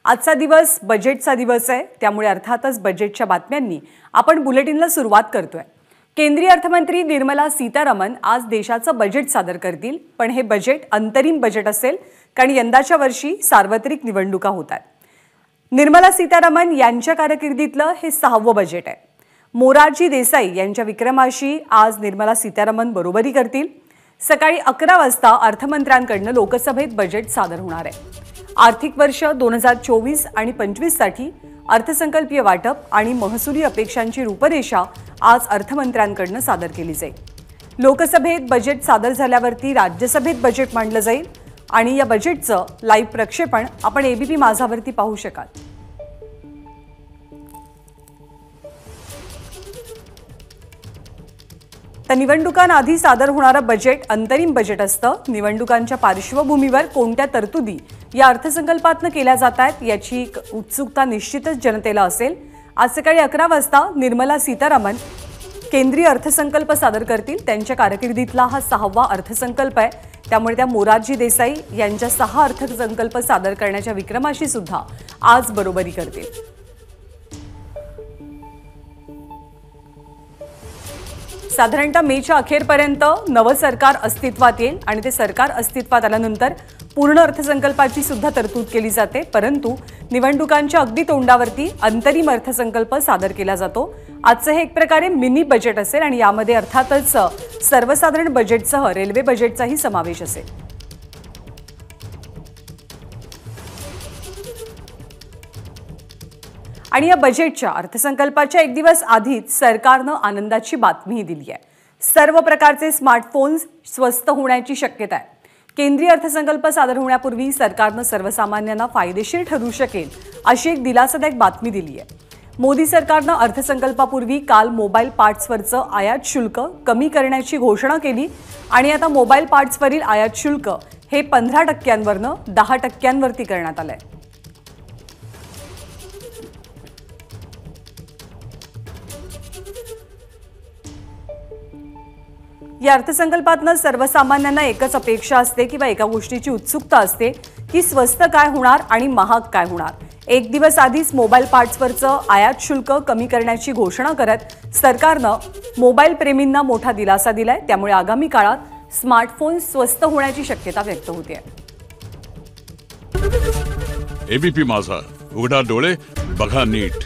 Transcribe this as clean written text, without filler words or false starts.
आजचा दिवस बजेटचा दिवस आहे, त्यामुळे अर्थातच बजेटच्या बातम्यांनी आपण बुलेटिनला सुरुवात करतोय। केंद्रीय अर्थमंत्री निर्मला सीतारामन आज देशाचं बजेट सादर करतील, पण हे बजेट अंतरिम बजेट असेल कारण यंदाच्या वर्षी सार्वत्रिक निवडणुका होतात। निर्मला सीतारामन यांच्या कारकिर्दीतलं हे 6वं बजेट आहे। मोरारजी देसाई यांच्या विक्रमाशी आज निर्मला सीतारामन बरोबरी करतील। सकाळी 11 वाजता अर्थमंत्र्यांकडून लोकसभेत बजेट सादर होणार आहे। आर्थिक वर्ष 2024 आणि 25 साठी अर्थसंकल्पीय वाटप आणि महसुली अपेक्षांची रूपरेषा आज अर्थमंत्र्यांकडून सादर केली जाईल। लोकसभेत बजेट सादर झाल्यावरती राज्यसभेत बजेट मांडलं जाईल आणि या बजेटचं लाईव्ह प्रक्षेपण आपण एबीपी माझावरती पाहू शकाल। तर निवडणुकांआधी सादर होणारं बजेट अंतरिम बजेट असतं। निवडणुकांच्या पार्श्वभूमीवर कोणत्या तरतुदी या अर्थसंकल्पातनं केल्या जातात याची उत्सुकता निश्चितच जनतेला असेल। आज सकाळी 11 वाजता निर्मला सीतारामन केंद्रीय अर्थसंकल्प सादर करतील। त्यांच्या कारकिर्दीतला हा 6वा अर्थसंकल्प आहे, त्यामुळे त्या मोरारजी देसाई यांच्या 6 अर्थसंकल्प सादर करण्याच्या विक्रमाशी सुद्धा आज बरोबरी करतील। साधारणतः मेच्या अखेरपर्यंत नवं सरकार अस्तित्वात येईल आणि ते सरकार अस्तित्वात आल्यानंतर पूर्ण अर्थसंकल्पाची सुद्धा तरतूद केली जाते, परंतु निवडणुकांच्या अगदी तोंडावरती अंतरिम अर्थसंकल्प सादर केला जातो। आजचं हे एक प्रकारे मिनी बजेट असेल आणि यामध्ये अर्थातच सर्वसाधारण बजेटसह रेल्वे बजेटचाही समावेश असेल। आणि या बजेटच्या अर्थसंकल्पाच्या एक दिवस आधीच सरकारनं आनंदाची बातमी दिली आहे। सर्व प्रकारचे स्मार्टफोन्स स्वस्त होण्याची शक्यता आहे। केंद्रीय अर्थसंकल्प सादर होण्यापूर्वी सरकारनं सर्वसामान्यांना फायदेशीर ठरू शकेल अशी एक दिलासादायक बातमी दिली आहे। मोदी सरकारनं अर्थसंकल्पापूर्वी काल मोबाईल पार्ट्सवरचं आयात शुल्क कमी करण्याची घोषणा केली आणि आता मोबाईल पार्ट्सवरील आयात शुल्क हे 15%वरनं 10%वरती करण्यात आलंय। या अर्थसंकल्पातनं सर्वसामान्यांना एकच अपेक्षा असते किंवा एका गोष्टीची उत्सुकता असते की स्वस्त काय होणार आणि महाग काय होणार। एक दिवस आधीच मोबाईल पार्ट्सवरचं आयात शुल्क कमी करण्याची घोषणा करत सरकारनं मोबाईल प्रेमींना मोठा दिलासा दिलाय, त्यामुळे आगामी काळात स्मार्टफोन स्वस्त होण्याची शक्यता व्यक्त होते। एबीपी माझा, उघडा डोळे बघा नीट।